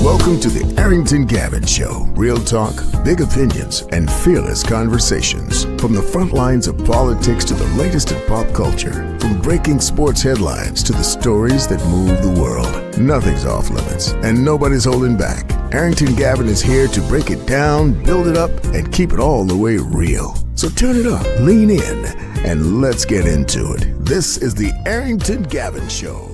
Welcome to the Arrington Gavin Show. Real talk, big opinions, and fearless conversations. From the front lines of politics to the latest in pop culture. From breaking sports headlines to the stories that move the world. Nothing's off limits, and nobody's holding back. Arrington Gavin is here to break it down, build it up, and keep it all the way real. So turn it up, lean in, and let's get into it. This is the Arrington Gavin Show.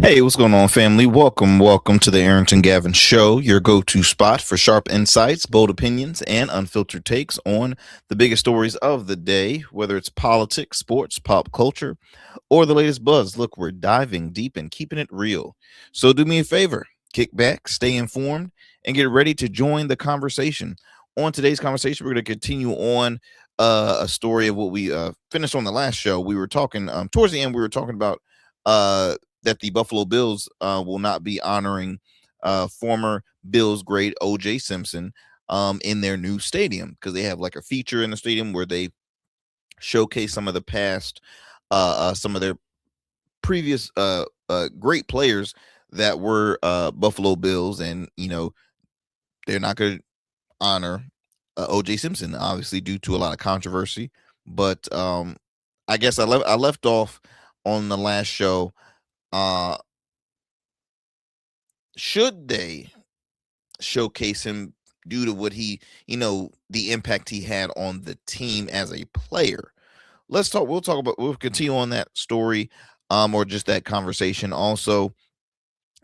Hey, what's going on, family? Welcome to the Arrington Gavin Show, your go-to spot for sharp insights, bold opinions, and unfiltered takes on the biggest stories of the day, whether it's politics, sports, pop culture, or the latest buzz. Look, we're diving deep and keeping it real. So do me a favor, kick back, stay informed, and get ready to join the conversation. On today's conversation, we're going to continue on a story of what we finished on the last show. We were talking, towards the end, we were talking about that the Buffalo Bills will not be honoring former Bills great O.J. Simpson in their new stadium, because they have like a feature in the stadium where they showcase some of the past, some of their previous great players that were Buffalo Bills, and they're not going to honor O.J. Simpson, obviously due to a lot of controversy. But I guess I left off on the last show. Should they showcase him due to what he, the impact he had on the team as a player? We'll continue on that story, or just that conversation. Also,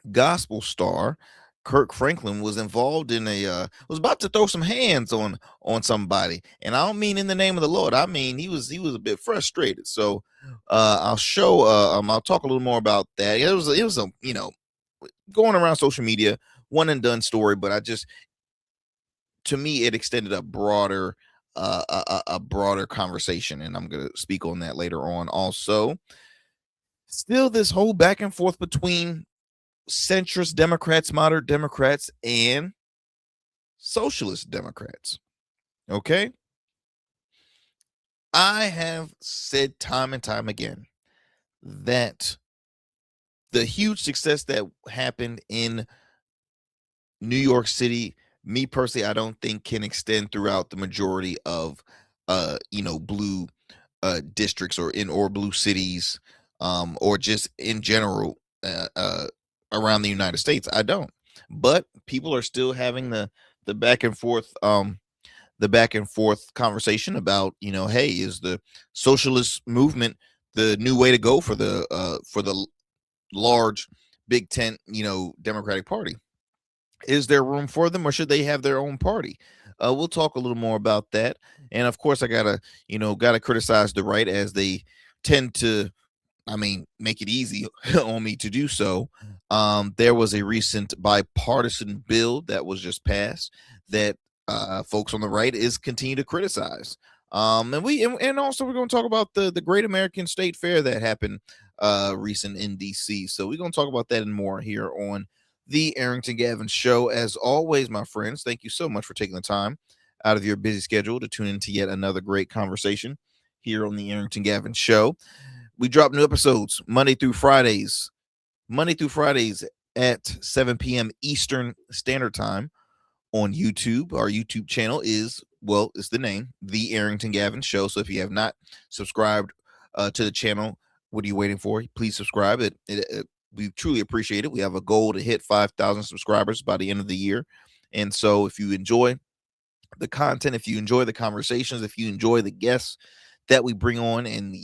gospel star Kirk Franklin was involved in was about to throw some hands on somebody, and I don't mean in the name of the Lord. I mean he was a bit frustrated. So I'll talk a little more about that. It was a going around social media, one and done story, but to me it extended a broader conversation, and I'm gonna speak on that later on. Also, still this whole back and forth between centrist Democrats, moderate Democrats, and socialist Democrats. Okay. I have said time and time again that the huge success that happened in New York City, me personally, I don't think can extend throughout the majority of blue districts or blue cities, or just in general around the United States. I don't. But people are still having the back and forth conversation about, hey, is the socialist movement the new way to go for the large big tent, Democratic Party? Is there room for them, or should they have their own party? We'll talk a little more about that. And of course, I gotta criticize the right, as they tend to, make it easy on me to do so. There was a recent bipartisan bill that was just passed that folks on the right is continue to criticize. And also we're going to talk about the Great American State Fair that happened recent in DC. So we're going to talk about that and more here on the Arrington Gavin Show. As always, my friends, thank you so much for taking the time out of your busy schedule to tune into yet another great conversation here on the Arrington Gavin Show. We drop new episodes Monday through Fridays at 7 p.m. Eastern Standard Time on YouTube. Our YouTube channel is, it's the name, The Arrington Gavin Show. So if you have not subscribed to the channel, what are you waiting for? Please subscribe. We truly appreciate it. We have a goal to hit 5,000 subscribers by the end of the year. And so if you enjoy the content, if you enjoy the conversations, if you enjoy the guests that we bring on, and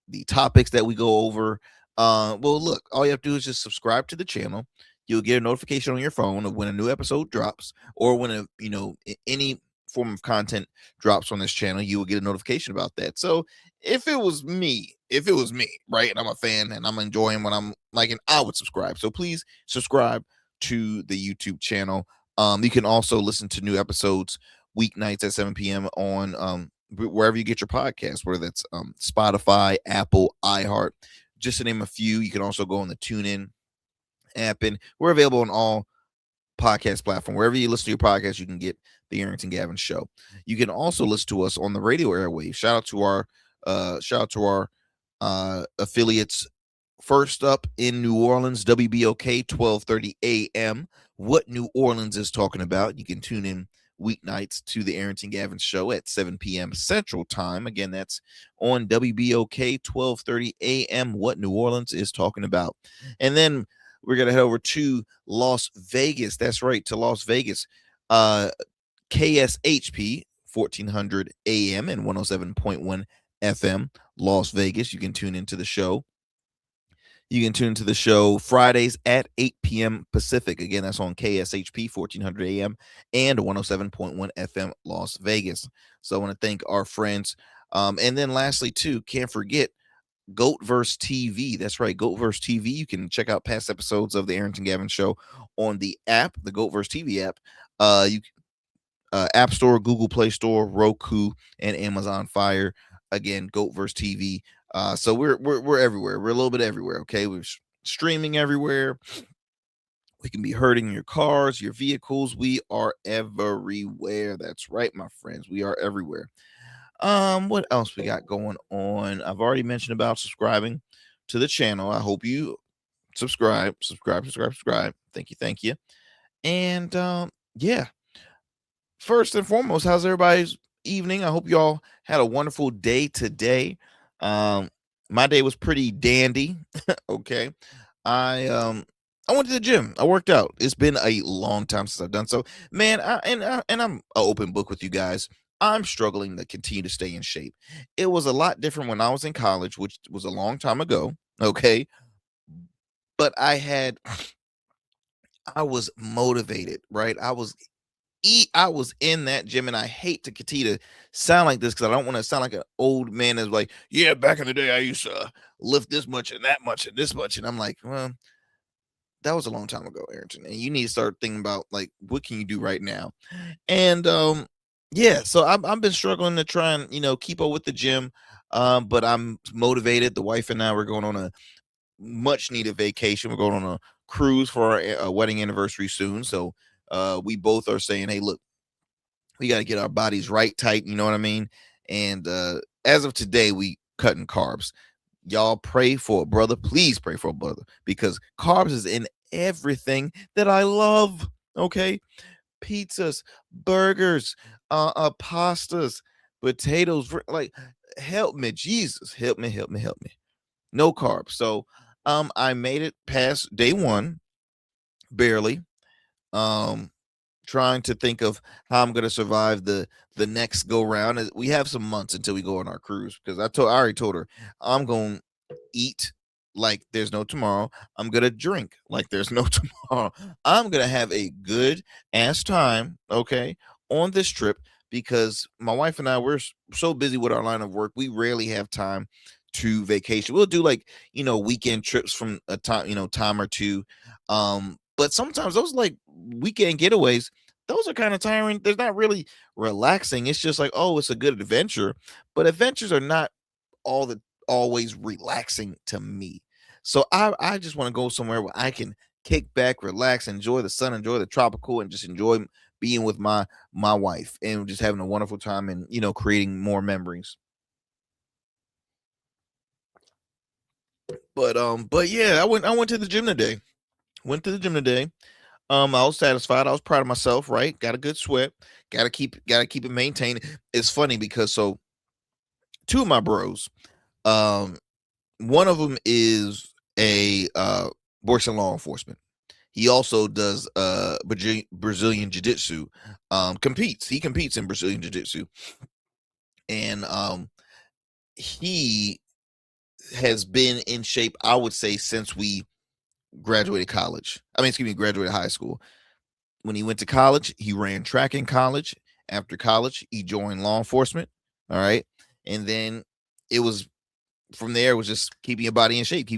the topics that we go over, look, all you have to do is just subscribe to the channel. You'll get a notification on your phone of when a new episode drops, or when any form of content drops on this channel. You will get a notification about that. So if it was me, right, and I'm a fan and I'm enjoying what I'm liking, I would subscribe. So please subscribe to the YouTube channel. You can also listen to new episodes weeknights at 7 p.m. on wherever you get your podcasts, whether that's Spotify, Apple, iHeart, just to name a few. You can also go on the TuneIn app, and we're available on all podcast platform. Wherever you listen to your podcast, you can get the Arrington Gavin Show. You can also listen to us on the radio airwaves. Shout out to our affiliates First up in New Orleans, WBOK, 12:30 a.m. What New Orleans is talking about. You can tune in weeknights to the Arrington Gavin Show at 7 p.m. Central Time. Again, that's on WBOK, 12:30 a.m. What New Orleans is talking about. And then we're going to head over to Las Vegas. That's right, to Las Vegas. KSHP, 1400 a.m. and 107.1 FM, Las Vegas. You can tune into the show. You can tune into the show Fridays at 8 p.m. Pacific. Again, that's on KSHP, 1400 a.m. and 107.1 FM, Las Vegas. So I want to thank our friends. And then lastly, too, can't forget Goatverse TV. That's right, Goatverse TV. You can check out past episodes of the Arrington Gavin Show on the app, the Goatverse TV app. App Store, Google Play Store, Roku, and Amazon Fire. Again, Goatverse TV. So we're everywhere. We're a little bit everywhere. Okay, we're streaming everywhere. We can be heard in your cars, your vehicles. We are everywhere. That's right, my friends. We are everywhere. What else we got going on? I've already mentioned about subscribing to the channel. I hope you subscribe. Thank you. And yeah. First and foremost, how's everybody's evening? I hope y'all had a wonderful day today. My day was pretty dandy. Okay. I went to the gym. I worked out. It's been a long time since I've done so. Man, and I'm an open book with you guys. I'm struggling to continue to stay in shape. It was a lot different when I was in college, which was a long time ago. Okay. But I was motivated, right? I was in that gym, and I hate to continue to sound like this because I don't want to sound like an old man that's like, yeah, back in the day I used to lift this much and that much and this much. And I'm like, well, that was a long time ago, Arrington. And you need to start thinking about like what can you do right now? And yeah, so I've been struggling to try and keep up with the gym. But I'm motivated. The wife and I were going on a much needed vacation. We're going on a cruise for our wedding anniversary soon. So we both are saying, hey, look, we got to get our bodies right tight. You know what I mean? And as of today, we cutting carbs. Y'all pray for a brother. Please pray for a brother because carbs is in everything that I love. Okay. Pizzas, burgers, pastas, potatoes. Like, help me, Jesus. Help me. No carbs. So I made it past day one, barely. Trying to think of how I'm going to survive the next go round. We have some months until we go on our cruise because I already told her I'm going to eat like there's no tomorrow. I'm going to drink like there's no tomorrow. I'm going to have a good ass time, okay, on this trip because my wife and I, we're so busy with our line of work. We rarely have time to vacation. We'll do like, weekend trips from a time, time or two. But sometimes those like weekend getaways, those are kind of tiring. They're not really relaxing. It's just like, oh, it's a good adventure. But adventures are not always relaxing to me. So I just want to go somewhere where I can kick back, relax, enjoy the sun, enjoy the tropical, and just enjoy being with my wife and just having a wonderful time and creating more memories. But yeah, I went to the gym today. I was satisfied. I was proud of myself, right? Got a good sweat. Gotta keep it maintained. It's funny because so two of my bros, um, one of them is a works in law enforcement. He also does Brazilian jiu-jitsu. He competes in Brazilian jiu-jitsu. And he has been in shape, I would say, since we graduated high school. When he went to college, he ran track in college. After college, he joined law enforcement. All right. And then it was from there, it was just keeping your body in shape.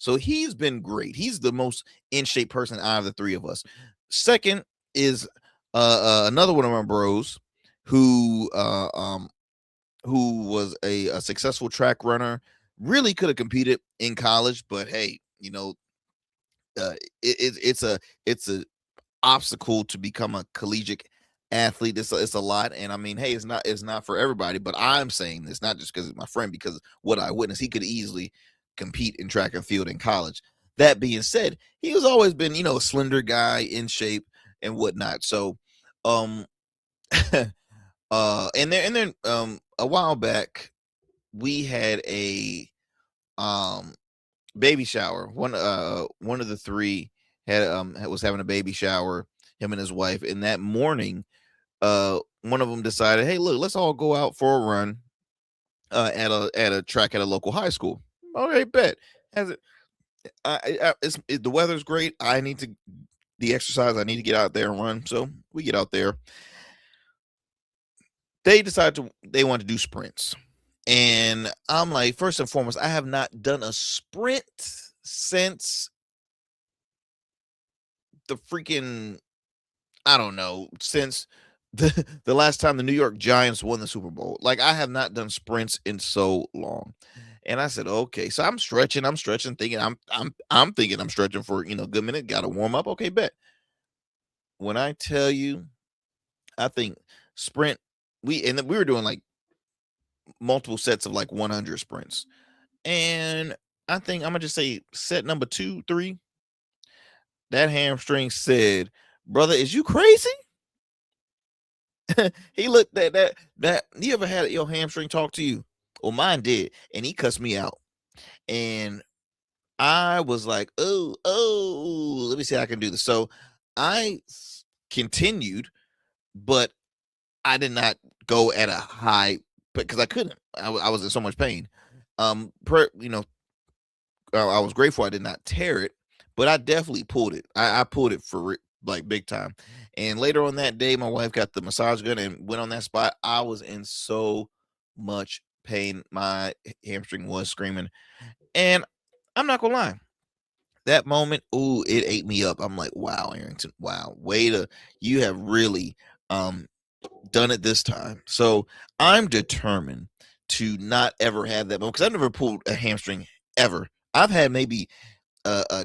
So he's been great. He's the most in shape person out of the three of us. Second is another one of my bros who was a successful track runner, really could have competed in college, but hey, it's a obstacle to become a collegiate athlete. It's a lot, and I mean, hey, it's not for everybody. But I'm saying this not just because it's my friend, because what I witnessed, he could easily compete in track and field in college. That being said, he was always been, a slender guy in shape and whatnot. So, and then a while back we had a baby shower. One of the three was having a baby shower, him and his wife, and that morning one of them decided, hey, look, let's all go out for a run at a track at a local high school. All right, bet. Has it the weather's great. I need to the exercise. I need to get out there and run. So we get out there. They want to do sprints. And I'm like, first and foremost, I have not done a sprint since the freaking, I don't know, since the last time the New York Giants won the Super Bowl. Like, I have not done sprints in so long. And I said, okay. So I'm stretching, thinking I'm thinking I'm stretching for, a good minute, gotta warm up. Okay, bet. When I tell you, I think sprint, we were doing like multiple sets of like 100 sprints. And I think I'm gonna just say set number 2, 3. That hamstring said, brother, is you crazy? He looked at that. You ever had your hamstring talk to you? Well, mine did, and he cussed me out. And I was like, oh, let me see how I can do this. So I continued, but I did not go at a high, because I couldn't. I was in so much pain. I was grateful I did not tear it, but I definitely pulled it. I pulled it for like big time. And later on that day, my wife got the massage gun and went on that spot. I was in so much pain. My hamstring was screaming. And I'm not gonna lie, that moment, it ate me up. I'm like, wow, Arrington, wow, you have really done it this time. So I'm determined to not ever have that moment, because I've never pulled a hamstring ever. I've had maybe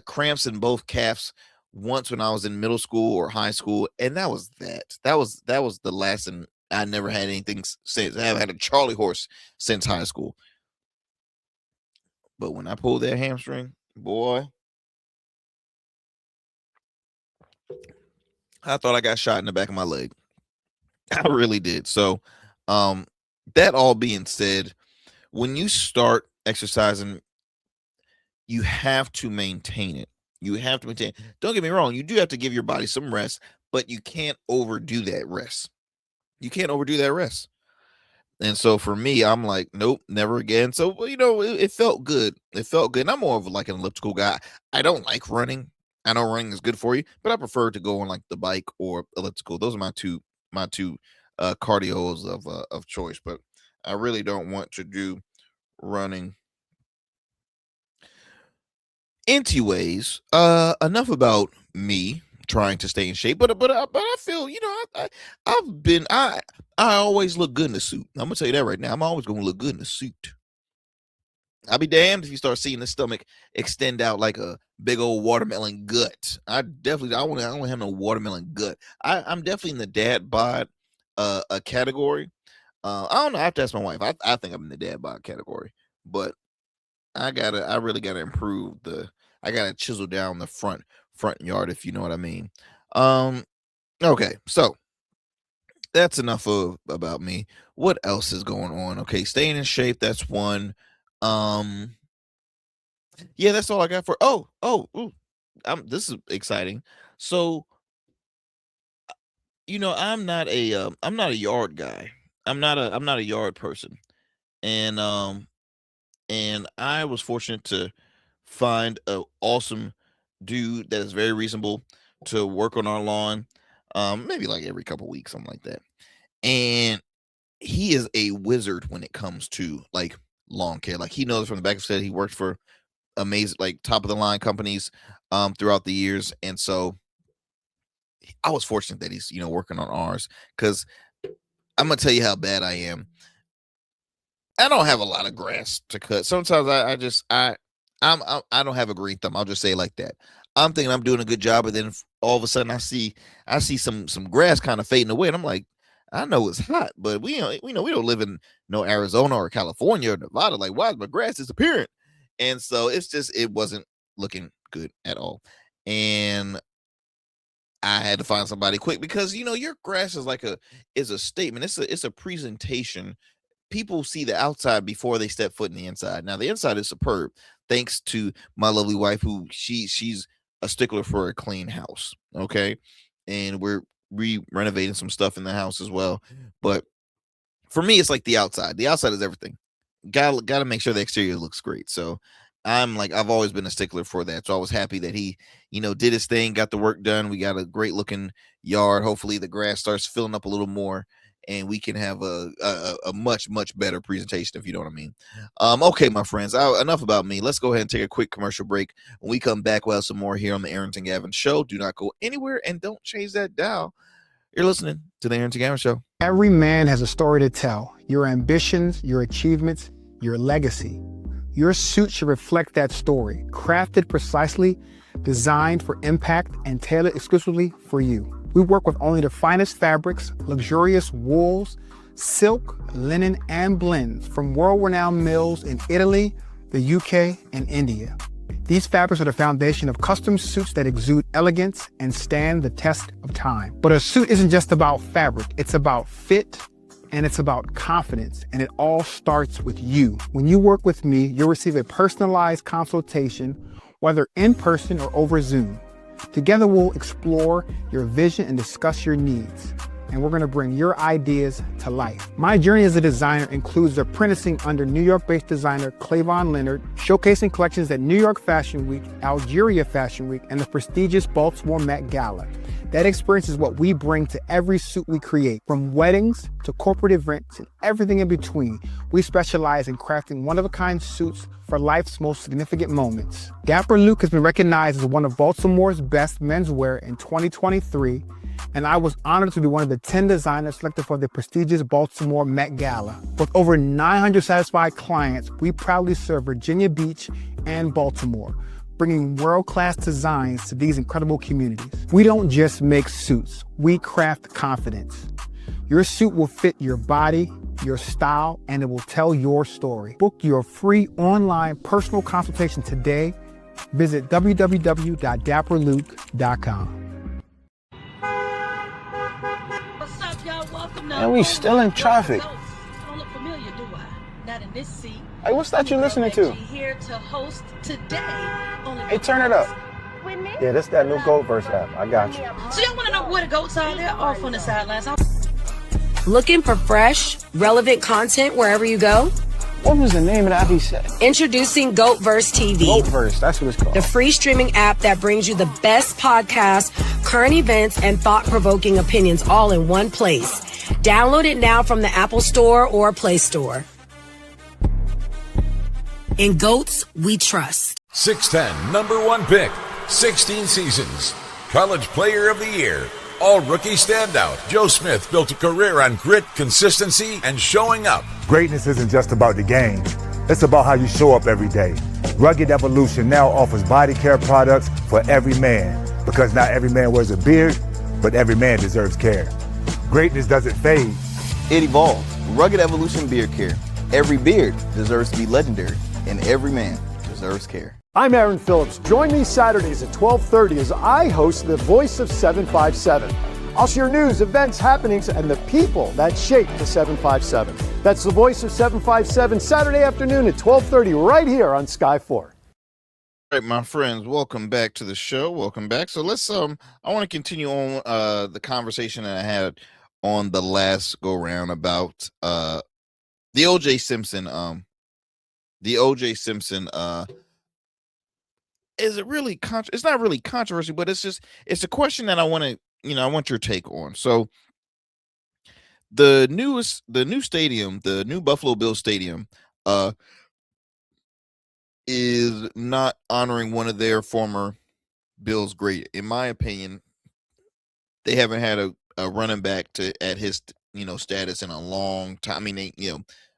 cramps in both calves once when I was in middle school or high school, and that was the last. And I never had anything since. I haven't had a Charlie horse since high school. But when I pulled that hamstring, boy, I thought I got shot in the back of my leg. I really did. So, that all being said, when you start exercising, you have to maintain it. You have to maintain. Don't get me wrong. You do have to give your body some rest, but you can't overdo that rest. You can't overdo that rest. And so for me, I'm like, nope, never again. So, it felt good. It felt good. And I'm more of like an elliptical guy. I don't like running. I know running is good for you, but I prefer to go on like the bike or elliptical. Those are my two cardios of choice. But I really don't want to do running. Anyways, enough about me trying to stay in shape, but I feel, I always look good in a suit. I'm gonna tell you that right now. I'm always gonna look good in a suit. I'll be damned if you start seeing the stomach extend out like a big old watermelon gut. I don't want to have no watermelon gut. I'm definitely in the dad bod a category. I don't know. I have to ask my wife. I think I'm in the dad bod category, but I really gotta improve I gotta chisel down the front yard, if you know what I mean. Okay, so that's enough about me. What else is going on? Okay, staying in shape, that's one. Yeah, that's all I got for this is exciting. So, I'm not a yard guy. I'm not a yard person. And and I was fortunate to find a awesome dude that is very reasonable to work on our lawn, maybe like every couple weeks, something like that. And he is a wizard when it comes to like lawn care. Like, he knows from the back of his head. He worked for amazing, like, top of the line companies throughout the years. And so I was fortunate that he's working on ours, because I'm gonna tell you how bad I am. I don't have a lot of grass to cut. Sometimes I don't have a green thumb. I'll just say it like that. I'm thinking I'm doing a good job, but then all of a sudden I see some grass kind of fading away, and I'm like, I know it's hot, but we don't live in no Arizona or California or Nevada. Like, why is my grass disappearing? And so it wasn't looking good at all. And I had to find somebody quick because your grass is a statement. It's a presentation. People see the outside before they step foot in the inside. Now the inside is superb, thanks to my lovely wife, who she's a stickler for a clean house. Okay, and we're renovating some stuff in the house as well. But for me, it's like the outside. The outside is everything. Gotta make sure the exterior looks great. So I've always been a stickler for that. So I was happy that he, did his thing, got the work done. We got a great looking yard. Hopefully the grass starts filling up a little more and we can have a much, much better presentation, if you know what I mean. Okay, my friends, enough about me. Let's go ahead and take a quick commercial break. When we come back, we'll have some more here on the Arrington Gavin Show. Do not go anywhere and don't change that dial. You're listening to the Arrington Gavin Show. Every man has a story to tell. Your ambitions, your achievements, your legacy. Your suit should reflect that story, crafted precisely, designed for impact, and tailored exclusively for you. We work with only the finest fabrics, luxurious wools, silk, linen, and blends from world-renowned mills in Italy, the UK, and India. These fabrics are the foundation of custom suits that exude elegance and stand the test of time. But a suit isn't just about fabric, it's about fit, and it's about confidence, and it all starts with you. When you work with me, you'll receive a personalized consultation, whether in person or over Zoom. Together, we'll explore your vision and discuss your needs, and we're gonna bring your ideas to life. My journey as a designer includes apprenticing under New York-based designer Clavon Leonard, showcasing collections at New York Fashion Week, Algeria Fashion Week, and the prestigious Baltimore Met Gala. That experience is what we bring to every suit we create, from weddings to corporate events and everything in between. We specialize in crafting one-of-a-kind suits for life's most significant moments. Dapper Luke has been recognized as one of Baltimore's best menswear in 2023, and I was honored to be one of the 10 designers selected for the prestigious Baltimore Met Gala. With over 900 satisfied clients, we proudly serve Virginia Beach and Baltimore, bringing world-class designs to these incredible communities. We don't just make suits, we craft confidence. Your suit will fit your body, your style, and it will tell your story. Book your free online personal consultation today. Visit www.dapperluke.com. What's up, y'all? Welcome to And we still in traffic. I don't look familiar, do I? Not in this seat. Hey, what's that you listening to? Here to host today. Hey, turn it up. Yeah, this that new Goat Verse app. I got you. So y'all want to know where the goats are? They're off on the sidelines. Looking for fresh, relevant content wherever you go? What was the name of that he said? Introducing GoatVerse TV, GoatVerse, that's what it's called. the free streaming app that brings you the best podcasts, current events, and thought-provoking opinions all in one place. Download it now from the Apple Store or Play Store. In Goats, we trust. 6'10", number one pick, 16 seasons, college player of the year, all-rookie standout. Joe Smith built a career on grit, consistency, and showing up. Greatness isn't just about the game. It's about how you show up every day. Rugged Evolution now offers body care products for every man, because not every man wears a beard, but every man deserves care. Greatness doesn't fade. It evolves. Rugged Evolution Beard Care. Every beard deserves to be legendary, and every man deserves care. I'm Aaron Phillips. Join me Saturdays at 12:30 as I host The Voice of 757. I'll share news, events, happenings, and the people that shape the 757. That's The Voice of 757, Saturday afternoon at 12:30 right here on Sky 4. All right, my friends, welcome back to the show. Welcome back. So let's I want to continue on the conversation that I had on the last go round about the OJ Simpson is it really it's not really controversy, but it's a question that I want to I want your take on. So the new stadium, the new Buffalo Bills stadium, is not honoring one of their former Bills great. In my opinion, they haven't had a running back at his status in a long time. I mean,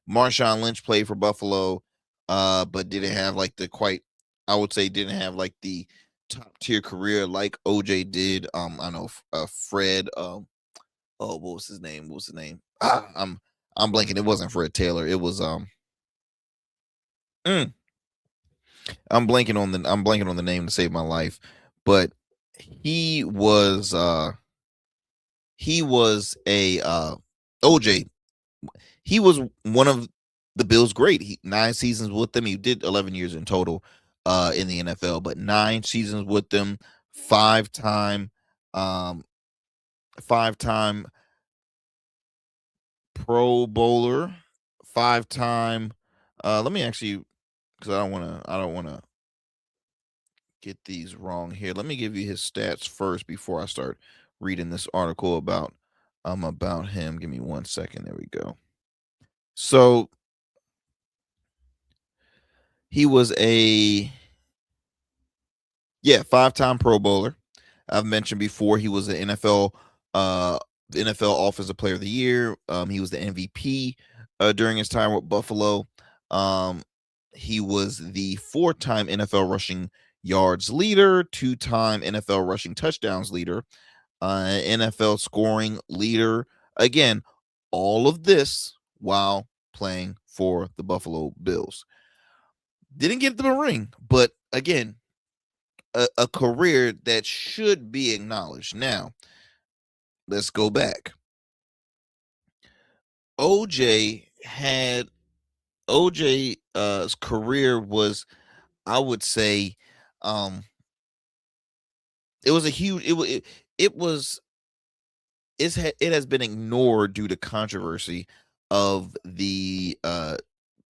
Marshawn Lynch played for Buffalo, but didn't have didn't have like the top tier career like OJ did. I know Fred. What was his name? I'm blanking. It wasn't Fred Taylor. It was I'm blanking on the name to save my life, but he was a OJ. He was one of the Bills' great. 9 seasons with them. He did 11 years in total in the NFL, but 9 seasons with them. Five-time, um, five-time Pro Bowler, five-time. Let me actually, because I don't wanna get these wrong here. Let me give you his stats first before I start reading this article about him. Give me 1 second. There we go. So he was a five-time Pro Bowler. I've mentioned before he was an NFL Offensive Player of the Year. He was the MVP during his time with Buffalo. He was the 4-time NFL rushing yards leader, 2-time NFL rushing touchdowns leader, NFL scoring leader. Again, all of this while playing for the Buffalo Bills. Didn't get them a ring, but again, a career that should be acknowledged. Now, let's go back. OJ's career was, I would say, it was a huge. It has been ignored due to controversy of the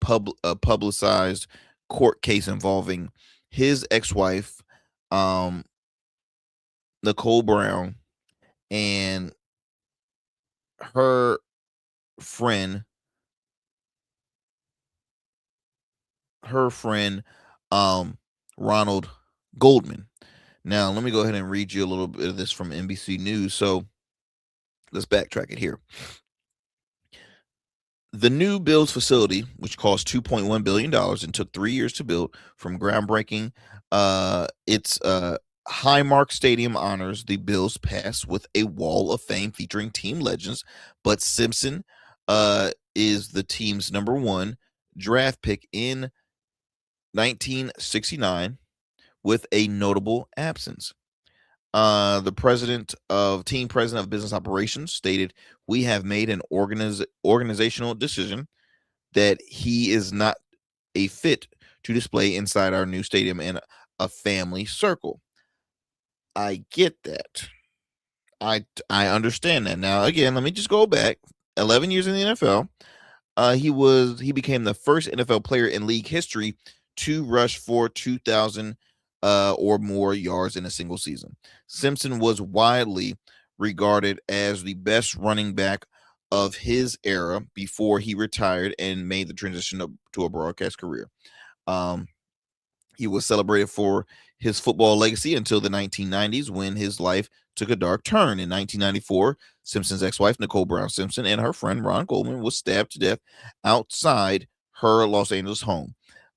publicized court case involving his ex-wife, um, Nicole Brown, and her friend, Ronald Goldman. Now, let me go ahead and read you a little bit of this from NBC News. So let's backtrack it here. The new Bills facility, which cost $2.1 billion and took 3 years to build, from groundbreaking, its Highmark Stadium honors the Bills' past with a wall of fame featuring team legends. But Simpson is the team's number 1 draft pick in 1969 with a notable absence. The team president of business operations stated, "We have made an organizational decision that he is not a fit to display inside our new stadium in a family circle." I get that. I understand that. Now, again, let me just go back. 11 years in the NFL. He became the first NFL player in league history to rush for 2,000 or more yards in a single season. Simpson was widely regarded as the best running back of his era before he retired and made the transition to a broadcast career. He was celebrated for his football legacy until the 1990s, when his life took a dark turn. In 1994, Simpson's ex-wife, Nicole Brown Simpson, and her friend Ron Goldman was stabbed to death outside her Los Angeles home.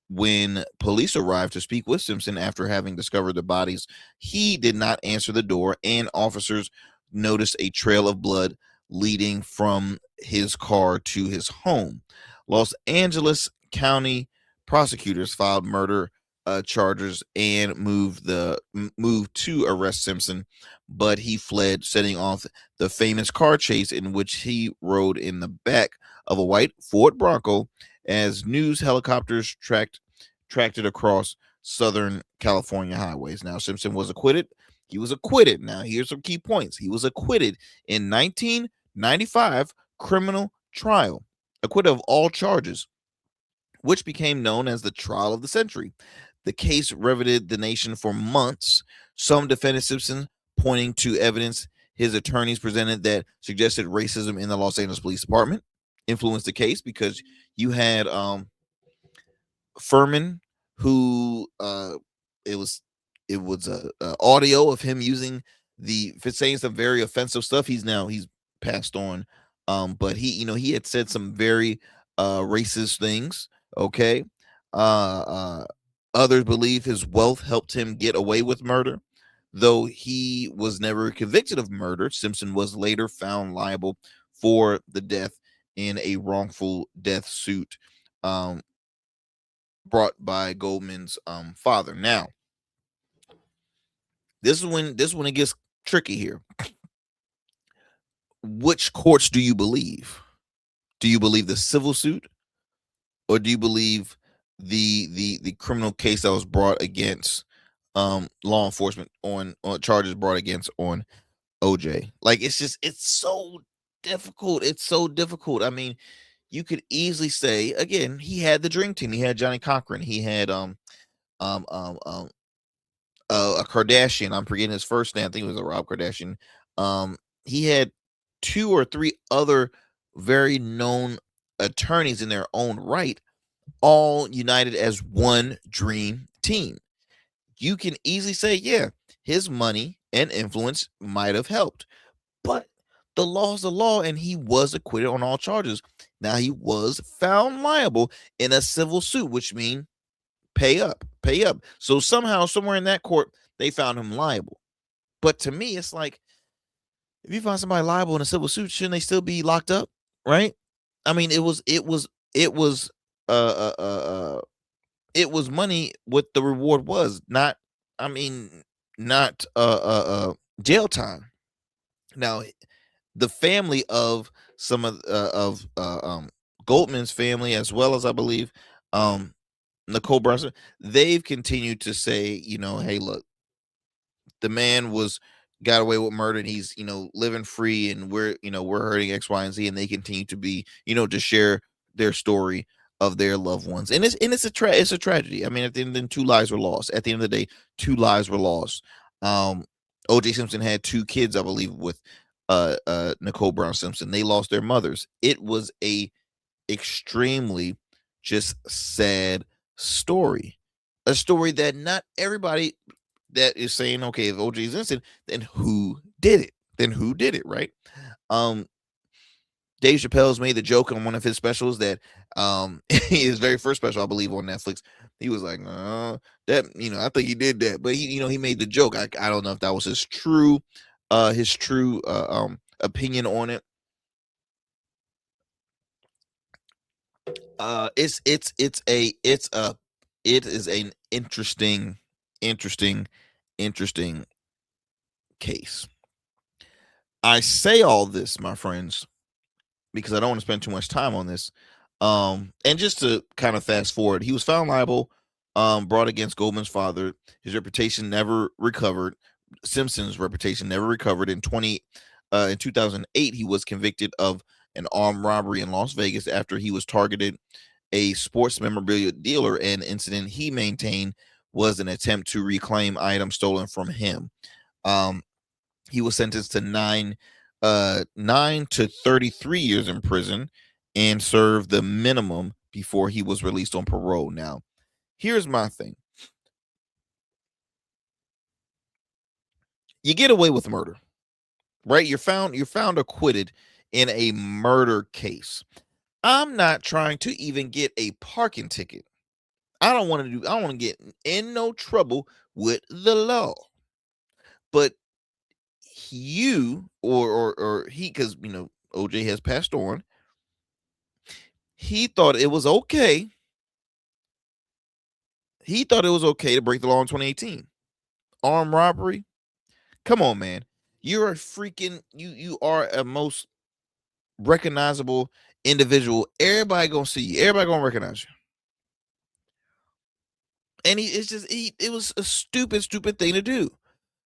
When police arrived to speak with Simpson after having discovered the bodies, he did not answer the door, and officers noticed a trail of blood leading from his car to his home. Los Angeles County prosecutors filed murder charges and moved to arrest Simpson, but he fled, setting off the famous car chase in which he rode in the back of a white Ford Bronco as news helicopters tracked it across Southern California highways. Now, Simpson was acquitted. He was acquitted. Now, here's some key points. He was acquitted in 1995 criminal trial, acquitted of all charges, which became known as the trial of the century. The case riveted the nation for months. Some defended Simpson, pointing to evidence his attorneys presented that suggested racism in the Los Angeles Police Department influenced the case, because you had Furman, who it was audio of him saying some very offensive stuff. He's passed on, but he had said some very racist things. Okay. Others believe his wealth helped him get away with murder. Though he was never convicted of murder, Simpson was later found liable for the death in a wrongful death suit brought by Goldman's father. Now, this is when it gets tricky here. Which courts do you believe? Do you believe the civil suit, or do you believe the criminal case that was brought against law enforcement on charges brought against on OJ? Like, it's so difficult. It's so difficult. I mean, you could easily say, again, he had the dream team. He had Johnny Cochran. He had a Kardashian. I'm forgetting his first name. I think it was a Rob Kardashian. He had 2 or 3 other very known attorneys in their own right, all united as one dream team. You can easily say, yeah, his money and influence might have helped, but the law is the law, and he was acquitted on all charges. Now, he was found liable in a civil suit, which means pay up. So somehow, somewhere in that court, they found him liable. But to me, it's like, if you find somebody liable in a civil suit, shouldn't they still be locked up? Right? I mean, it was money. What the reward was, not jail time. Now, the family of some of Goldman's family, as well as, I believe, Nicole Brunson, they've continued to say, hey, look, the man got away with murder, and he's, living free, and we're hurting X, Y, and Z, and they continue to be, to share their story of their loved ones. And it's a tragedy. I mean, at the end, then 2 lives were lost. At the end of the day, 2 lives were lost. OJ Simpson had 2 kids, I believe, with Nicole Brown Simpson. They lost their mothers. It was a extremely just sad story. A story that not everybody that is saying, okay, if OJ is innocent, then who did it? Right? Dave Chappelle's made the joke on one of his specials that his very first special, I believe, on Netflix. He was like, that, I think he did that, but he made the joke. I don't know if that was his true opinion on it. It is an interesting case. I say all this, my friends, because I don't want to spend too much time on this. And just to kind of fast forward, he was found liable, brought against Goldman's father. His reputation never recovered. Simpson's reputation never recovered. In 2008, he was convicted of an armed robbery in Las Vegas after he was targeted a sports memorabilia dealer. An incident he maintained was an attempt to reclaim items stolen from him. He was sentenced to 9 to 33 years in prison and served the minimum before he was released on parole. Now, here's my thing. You get away with murder, right? You're found acquitted in a murder case. I'm not trying to even get a parking ticket. I don't want to get in no trouble with the law. But you or he, because OJ has passed on, he thought it was okay. He thought it was okay to break the law in 2018. Armed robbery. Come on, man. You're a freaking you are a most recognizable individual. Everybody gonna see you. Everybody gonna recognize you. And it was a stupid thing to do.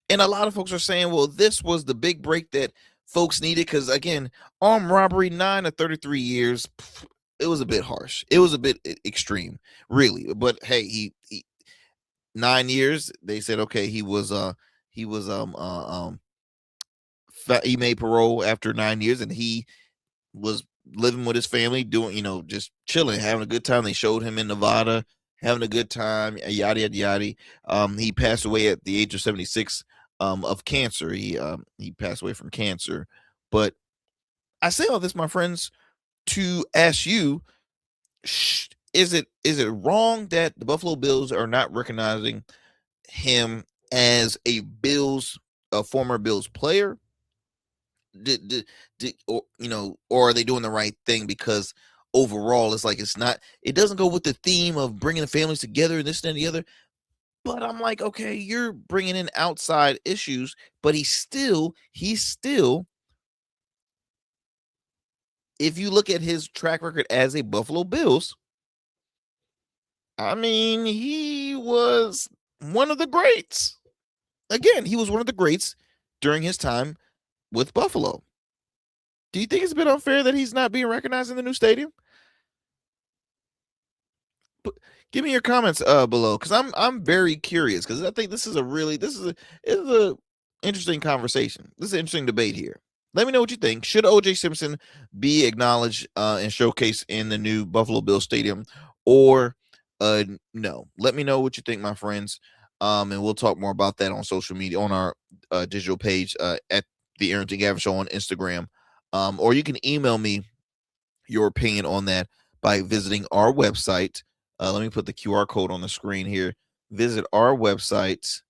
And a lot of folks are saying, well, this was the big break that folks needed, because, again, armed robbery, 9 to 33 years, it was a bit harsh. It was a bit extreme, really. But hey, he 9 years. They said, okay, he made parole after 9 years, and he was living with his family, doing, just chilling, having a good time. They showed him in Nevada, having a good time, yada, yada, yada. He passed away at the age of 76 of cancer. He passed away from cancer. But I say all this, my friends, to ask you, is it wrong that the Buffalo Bills are not recognizing him as a former Bills player? Or are they doing the right thing? Because overall, it's like it doesn't go with the theme of bringing the families together and this and the other. But I'm like, okay, you're bringing in outside issues, but he's still, if you look at his track record as a Buffalo Bills, I mean, he was one of the greats. Again, he was one of the greats during his time with Buffalo. Do you think it's a bit unfair that he's not being recognized in the new stadium? Give me your comments below, because I'm very curious, because I think this is a interesting conversation. This is an interesting debate here. Let me know what you think. Should O.J. Simpson be acknowledged and showcased in the new Buffalo Bills stadium, or no? Let me know what you think, my friends. And we'll talk more about that on social media, on our digital page at the Arrington Gavin Show on Instagram. Or you can email me your opinion on that by visiting our website. Let me put the QR code on the screen here. Visit our website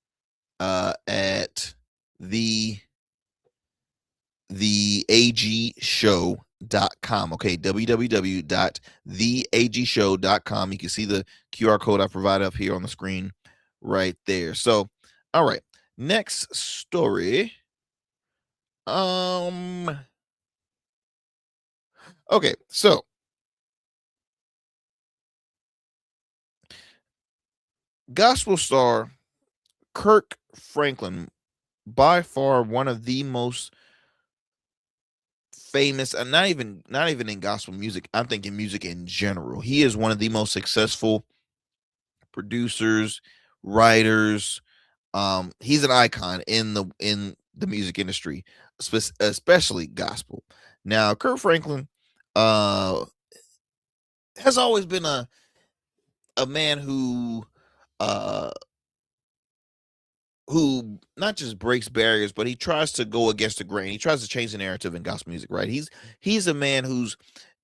at theagshow.com. Okay, www.theagshow.com. You can see the QR code I provide up here on the screen right there. So, all right, next story. Okay, so gospel star Kirk Franklin, by far one of the most famous, and not even in gospel music, I'm thinking music in general. He is one of the most successful producers, writers. He's an icon in the music industry, especially gospel. Now, Kirk Franklin has always been a man who not just breaks barriers, but he tries to go against the grain. He tries to change the narrative in gospel music, right? He's a man who's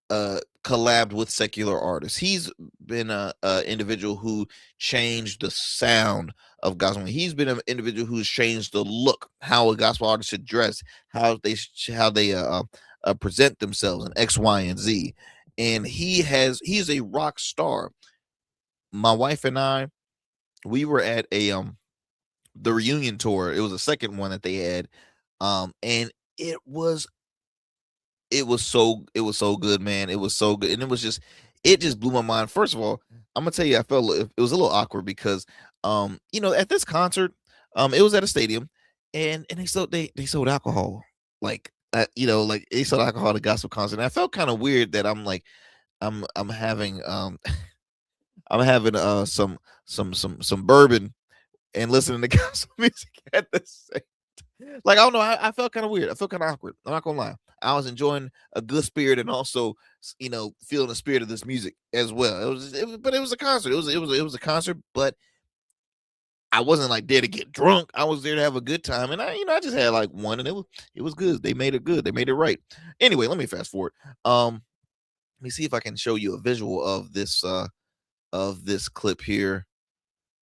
collabed with secular artists. He's been a individual who changed the sound of gospel. He's been an individual who's changed the look, how a gospel artist should dress, how they present themselves in X, Y, and Z. And he's a rock star. My wife and I, we were at the reunion tour. It was the second one that they had, and it was so good, man. It was so good, and it just blew my mind. First of all, I'm gonna tell you, I felt it was a little awkward because at this concert, it was at a stadium, and they sold alcohol, like like they sold alcohol at a gospel concert. And I felt kind of weird that I'm like I'm having I'm having some bourbon and listening to gospel music at the same time. Like, I don't know, I felt kind of weird. I felt kind of awkward. I'm not gonna lie. I was enjoying a good spirit and also, feeling the spirit of this music as well. But it was a concert. It was a concert, but I wasn't like there to get drunk. I was there to have a good time, and I just had like one, and it was good. They made it good. They made it right. Anyway, let me fast forward. Let me see if I can show you a visual of this clip here.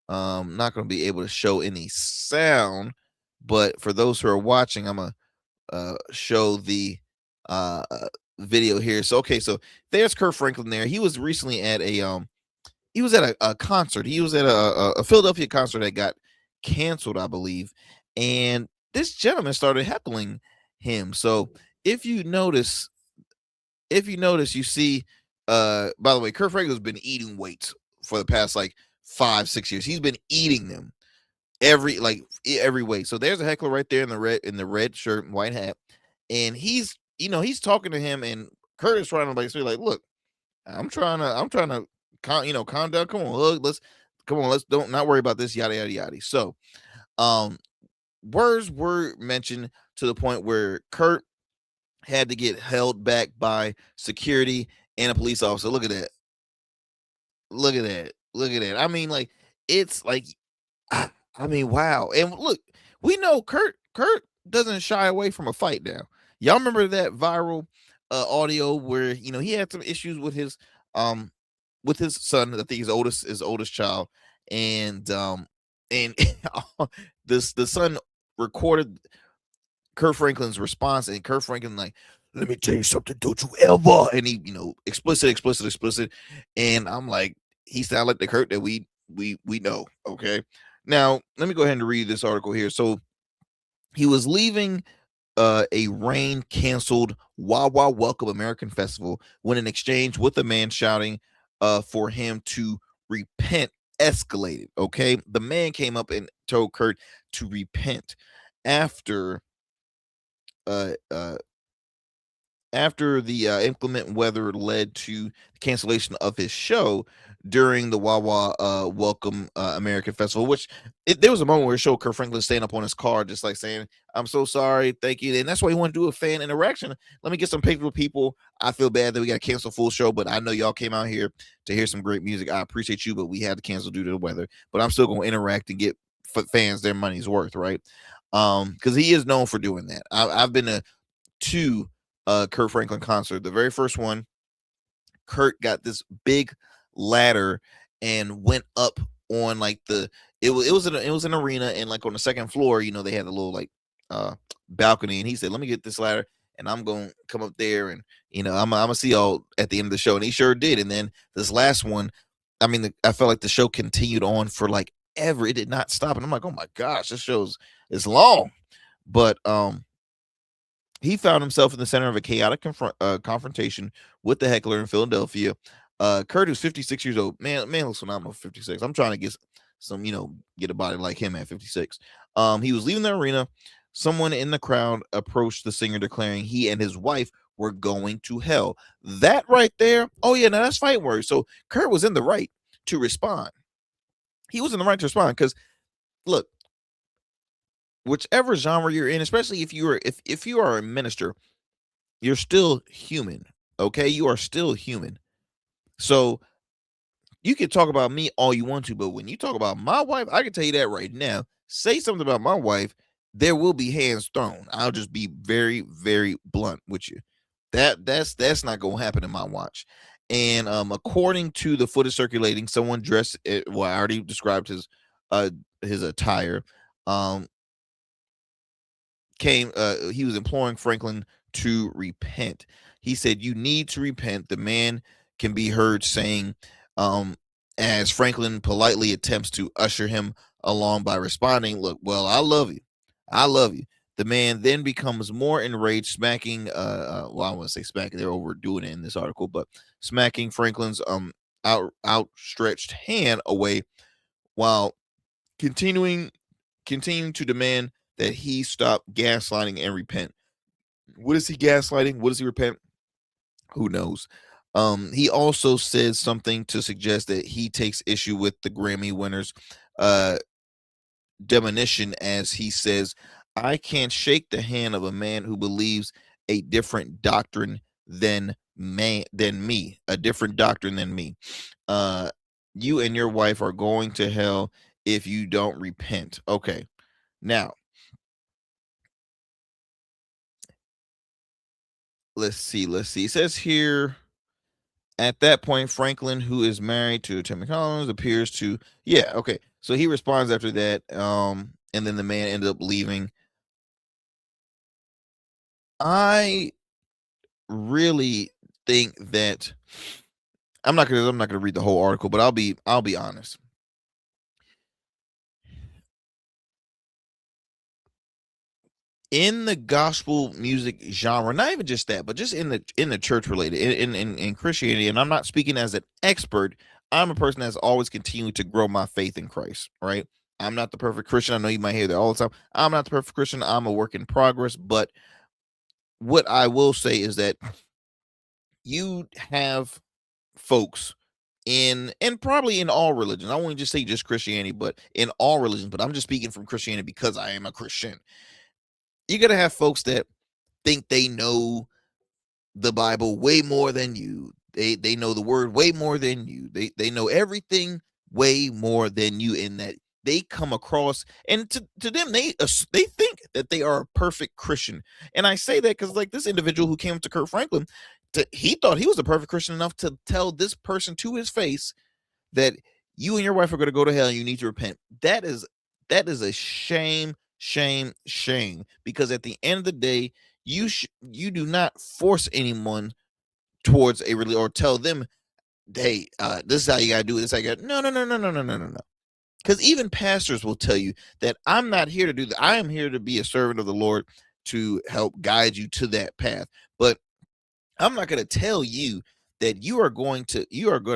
Not going to be able to show any sound, but for those who are watching, I'm gonna show the video here. So there's Kirk Franklin there. He was recently at a concert. He was at a Philadelphia concert that got canceled, I believe, and this gentleman started heckling him. So if you notice, you see, by the way, Kirk Franklin's been eating weights for the past like 5-6 years. He's been eating them every way. So there's a heckler right there in the red shirt and white hat, and he's talking to him, and Kurt is trying to basically like, look, I'm trying to calm down. Come on, let's don't not worry about this, yada yada yada. So words were mentioned to the point where Kurt had to get held back by security and a police officer. Look at that. I mean, like, it's like, I mean, wow. And look, we know Kurt doesn't shy away from a fight now. Y'all remember that viral audio where he had some issues with his son. I think his oldest child, and the son recorded Kirk Franklin's response, and Kirk Franklin like, let me tell you something, don't you ever, and he, explicit, and I'm like, he sounded like the Kurt that we know. Okay, now let me go ahead and read this article here. So he was leaving a rain canceled Wawa Welcome American Festival when an exchange with a man shouting for him to repent escalated. Okay, the man came up and told Kurt to repent after uh, uh, after the inclement weather led to the cancellation of his show during the Wawa Welcome American Festival, which there was a moment where it showed Kurt Franklin standing up on his car, just like saying, I'm so sorry, thank you. And that's why he wanted to do a fan interaction. Let me get some pictures with people. I feel bad that we got to cancel full show, but I know y'all came out here to hear some great music. I appreciate you, but we had to cancel due to the weather. But I'm still going to interact and get fans their money's worth, right? Because he is known for doing that. I've been to two Kurt Franklin concert. The very first one, Kurt got this big ladder and went up on like it was an arena, and like on the second floor, they had a little like balcony, and he said, let me get this ladder and I'm gonna come up there, and I'm gonna see y'all at the end of the show. And he sure did. And then this last one, I mean, I felt like the show continued on for like ever. It did not stop, and I'm like, oh my gosh, this show's is long. But he found himself in the center of a chaotic confrontation with the heckler in Philadelphia. Kurt, who's 56 years old, man looks phenomenal for 56. I'm trying to get some, get a body like him at 56. He was leaving the arena. Someone in the crowd approached the singer, declaring he and his wife were going to hell. That right there, oh yeah, now that's fighting words. So Kurt was in the right to respond. He was in the right to respond because, look, whichever genre you're in, especially if you are a minister, you're still human. Okay, you are still human. So you can talk about me all you want to, but when you talk about my wife, I can tell you that right now. Say something about my wife, there will be hands thrown. I'll just be very, very blunt with you. That's not gonna happen in my watch. And according to the footage circulating, someone dressed well, I already described his attire. He was imploring Franklin to repent. He said, you need to repent. The man can be heard saying, as Franklin politely attempts to usher him along by responding, look, well, I love you. I love you. The man then becomes more enraged, smacking, well, I want to say smacking, they're overdoing it in this article, but smacking Franklin's outstretched hand away while continuing to demand that he stop gaslighting and repent. What is he gaslighting? What does he repent? Who knows? He also said something to suggest that he takes issue with the Grammy winners' demonition, as he says, I can't shake the hand of a man who believes a different doctrine than me, a different doctrine than me. You and your wife are going to hell if you don't repent. Okay. Now, let's see. It says here, at that point, Franklin, who is married to Timmy Collins, appears to, yeah, okay. So he responds after that, and then the man ended up leaving. I really think that I'm not gonna read the whole article, but I'll be honest. In the gospel music genre, not even just that, but just in the church related, in Christianity, and I'm not speaking as an expert. I'm a person that's always continued to grow my faith in Christ, right? I'm not the perfect Christian. I know you might hear that all the time. I'm not the perfect Christian. I'm a work in progress. But what I will say is that you have folks and probably in all religions. I won't just say just Christianity, but in all religions. But I'm just speaking from Christianity because I am a Christian. You're gonna have folks that think they know the Bible way more than you. They know the word way more than you. They know everything way more than you, in that they come across, and to them they think that they are a perfect Christian. And I say that because, like, this individual who came to Kurt Franklin, he thought he was a perfect Christian enough to tell this person to his face that you and your wife are going to go to hell and you need to repent. That is a shame, because at the end of the day, you do not force anyone towards a religion or tell them, hey, this is how you gotta do it. This is how you gotta. No. Because even pastors will tell you that I'm not here to do that. I am here to be a servant of the Lord to help guide you to that path. But I'm not going to tell you that you are going to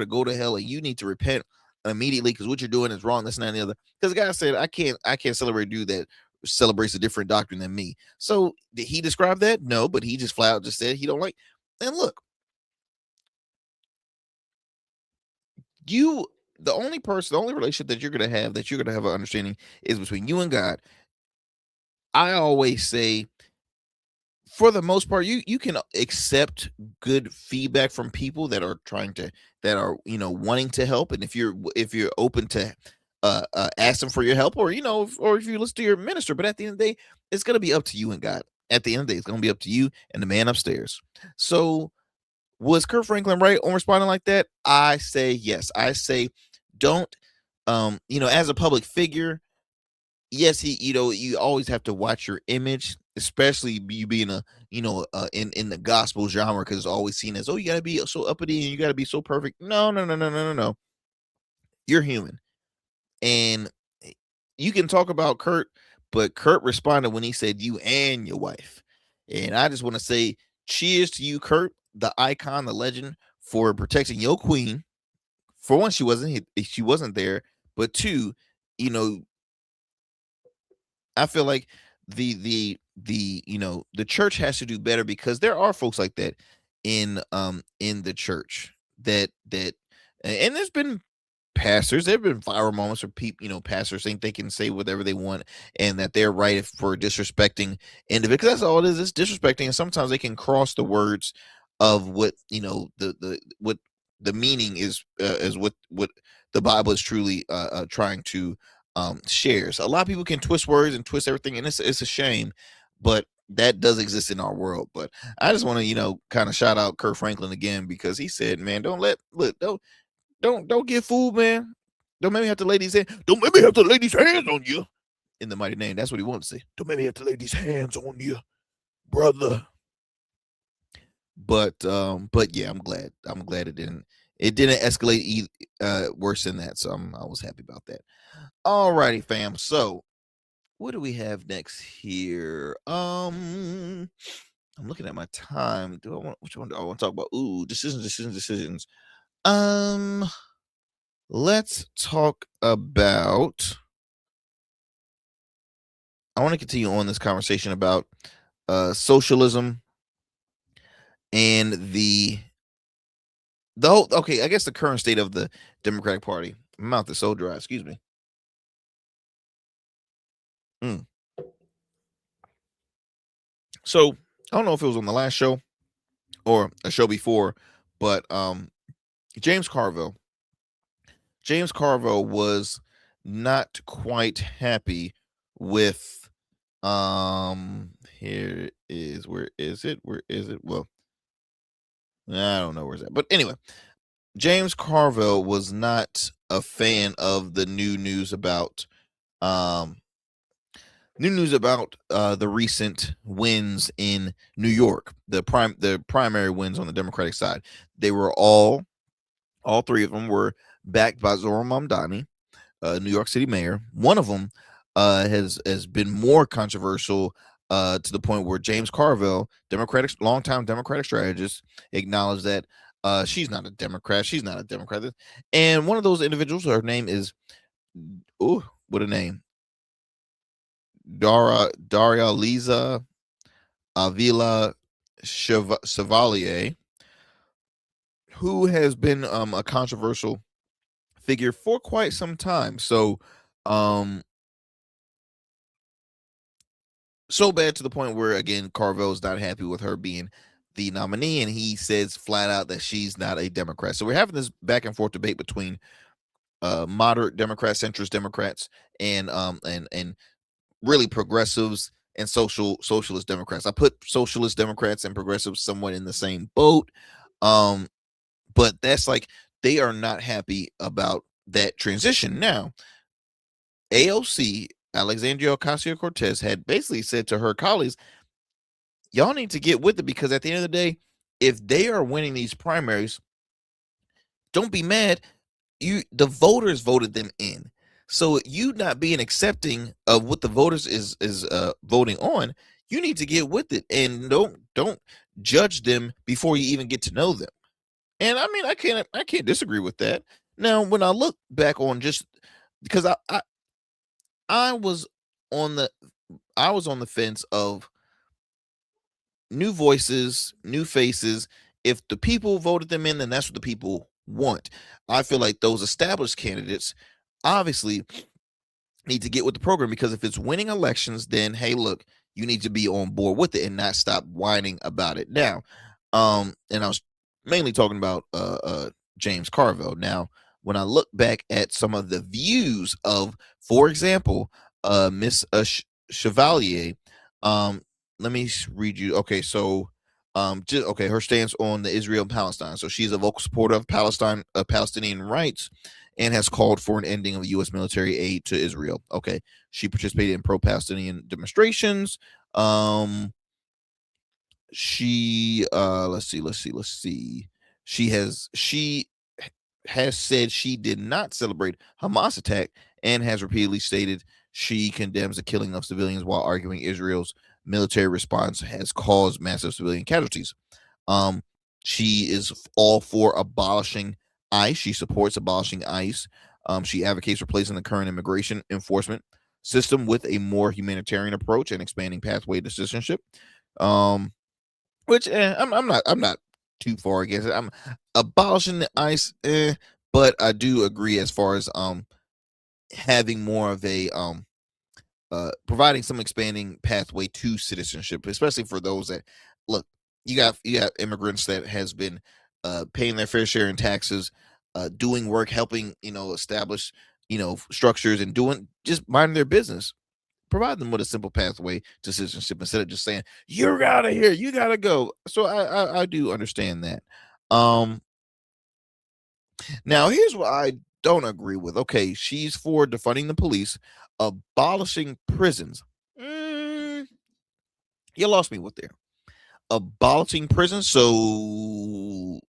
go to hell and you need to repent immediately because what you're doing is wrong. This and that and the other. Because the guy said I can't celebrate a dude that celebrates a different doctrine than me. So did he describe that? No, but he just flat out just said he don't like. And look, the only relationship that you're going to have an understanding is between you and God. I always say, for the most part, you can accept good feedback from people that are wanting to help, and if you're open to ask them for your help, or or if you listen to your minister. But at the end of the day, it's going to be up to you and God. At the end of the day, it's going to be up to you and the man upstairs. So was Kurt Franklin right on responding like that? I say yes. I say don't. As a public figure, yes, you always have to watch your image, especially you being in the gospel genre, because it's always seen as, oh, you gotta be so uppity and you gotta be so perfect. No. You're human, and you can talk about Kurt, but Kurt responded when he said you and your wife, and I just want to say cheers to you, Kurt, the icon, the legend, for protecting your queen. For one, she wasn't there, but two, I feel like the church has to do better, because there are folks like that in the church and there's been pastors, there have been viral moments where people, pastors think they can say whatever they want and that they're right for disrespecting individuals, because that's all it is. It's disrespecting, and sometimes they can cross the words of what what the meaning is what the Bible is truly trying to shares. A lot of people can twist words and twist everything, and it's a shame, but that does exist in our world. But I just want to kind of shout out Kurt Franklin again, because he said, man, don't get fooled, man. Don't make me have to lay these hands. Don't make me have to lay these hands on you in the mighty name. That's what he wanted to say. Don't make me have to lay these hands on you, brother. But yeah, I'm glad it didn't escalate worse than that. So I was happy about that. All righty, fam. So what do we have next here? I'm looking at my time. Which one do I want to talk about? Ooh, decisions. Let's talk about, I want to continue on this conversation about socialism and the whole, okay, I guess the current state of the Democratic Party. My mouth is so dry, excuse me. So I don't know if it was on the last show or a show before, but James Carville was not quite happy with here is, where is it? Well, I don't know where's that, but anyway, James Carville was not a fan of the new news about the recent wins in New York, the primary wins on the Democratic side. They were all three of them were backed by Zohran Mamdani, New York City mayor. One of them has been more controversial to the point where James Carville, longtime Democratic strategist, acknowledged that she's not a Democrat. She's not a Democrat. And one of those individuals, her name is, what a name, Daria Liza Avila Chevalier, who has been a controversial figure for quite some time. So bad to the point where, again, Carville's not happy with her being the nominee, and he says flat out that she's not a Democrat. So we're having this back and forth debate between moderate Democrats, centrist Democrats, and really progressives and socialist Democrats. I put socialist Democrats and progressives somewhat in the same boat. But that's like, they are not happy about that transition. Now, AOC, Alexandria Ocasio-Cortez, had basically said to her colleagues, y'all need to get with it, because at the end of the day, if they are winning these primaries, don't be mad. The voters voted them in. So you not being accepting of what the voters is voting on, you need to get with it, and don't judge them before you even get to know them. And I mean, I can't disagree with that. Now, when I look back on, just because I was on the fence of new voices, new faces. If the people voted them in, then that's what the people want. I feel like those established candidates obviously need to get with the program, because if it's winning elections, then hey, look, you need to be on board with it and not stop whining about it. Now, and I was mainly talking about James Carville. Now, when I look back at some of the views of, for example, Miss Chevalier, let me read you. Okay, so her stance on the Israel and Palestine. So she's a vocal supporter of Palestinian rights, and has called for an ending of U.S. military aid to Israel. Okay, she participated in pro-Palestinian demonstrations. She let's see. She has said she did not celebrate Hamas attack, and has repeatedly stated she condemns the killing of civilians, while arguing Israel's military response has caused massive civilian casualties. She is all for abolishing ICE. She supports abolishing ICE. She advocates replacing the current immigration enforcement system with a more humanitarian approach and expanding pathway to citizenship. Which I'm not too far against it. I'm abolishing the ICE, but I do agree as far as having more of a providing some expanding pathway to citizenship, especially for those that look. You got immigrants that has been paying their fair share in taxes, doing work, helping establish structures, and doing just minding their business. Provide them with a simple pathway to citizenship instead of just saying you're out of here, you gotta go. So I do understand that. Now here's what I don't agree with. Okay, she's for defunding the police, abolishing prisons. You lost me with there. Abolishing prisons. So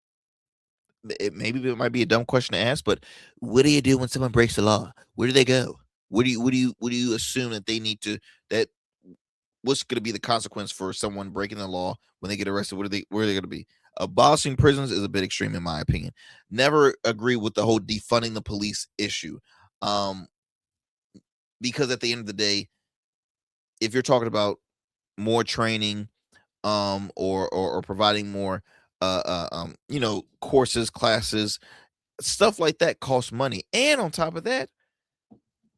maybe it might be a dumb question to ask, but what do you do when someone breaks the law? Where do they go? What do you assume that they need to that what's going to be the consequence for someone breaking the law when they get arrested? Where are they going to be? Abolishing prisons is a bit extreme in my opinion. Never agree with the whole defunding the police issue. Because at the end of the day, if you're talking about more training, or providing more courses, classes, stuff like that costs money. And on top of that,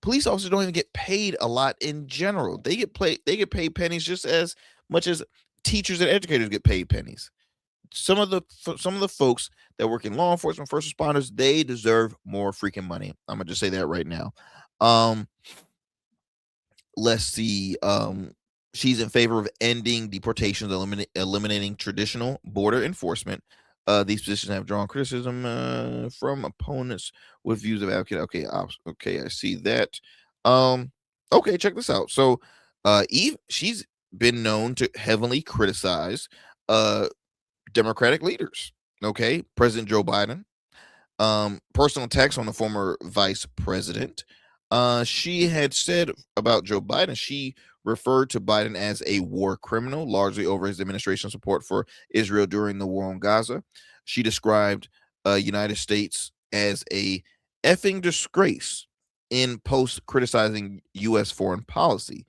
police officers don't even get paid a lot in general. They get paid pennies just as much as teachers and educators get paid pennies. Some of the folks that work in law enforcement, first responders, they deserve more freaking money. I'm gonna just say that right now. Let's see. She's in favor of ending deportations, eliminating traditional border enforcement. These positions have drawn criticism from opponents with views of advocate. Okay, I see that. Okay, check this out. So, Eve, she's been known to heavily criticize Democratic leaders. Okay, President Joe Biden. Personal attacks on the former vice president. She had said about Joe Biden, she referred to Biden as a war criminal, largely over his administration's support for Israel during the war on Gaza. She described United States as a effing disgrace in post criticizing U.S. foreign policy.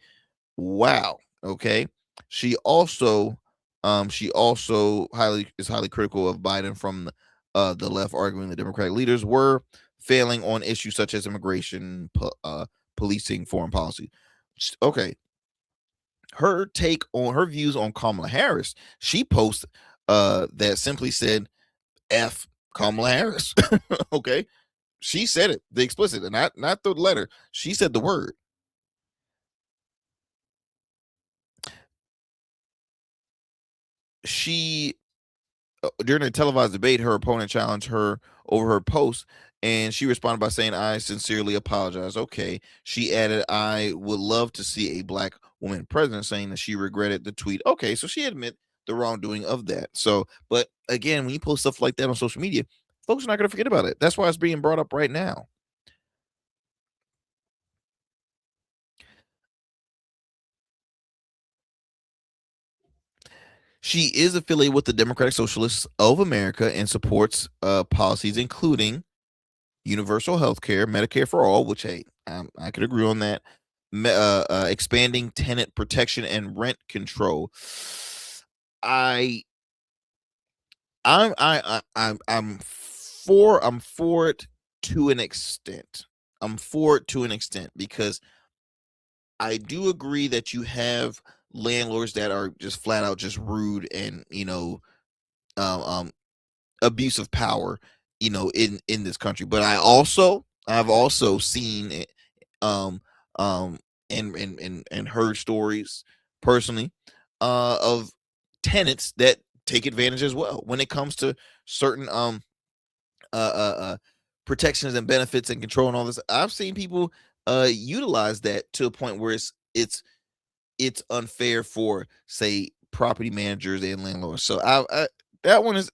Wow. Okay. She also highly critical of Biden from the left, arguing the Democratic leaders were failing on issues such as immigration, policing, foreign policy. Okay. Her views on Kamala Harris, she posted that simply said F Kamala Harris. Okay. She said it, the explicit, and not the letter. She said the word. She during a televised debate, her opponent challenged her over her post, and she responded by saying, "I sincerely apologize." Okay. She added, "I would love to see a black woman president, saying that she regretted the tweet. Okay, so she admit the wrongdoing of that. So, but again, when you post stuff like that on social media, folks are not going to forget about it. That's why it's being brought up right now. She is affiliated with the Democratic Socialists of America and supports policies including universal health care, Medicare for all, which hey, I could agree on that. Expanding tenant protection and rent control. I I'm for it to an extent. I'm for it to an extent because I do agree that you have landlords that are just flat out just rude and um, um abuse of power, in this country. But I've also seen it, um um and heard stories personally of tenants that take advantage as well when it comes to certain uh, uh, uh, protections and benefits and control and all this. I've seen people utilize that to a point where it's unfair for, say, property managers and landlords. So I that one is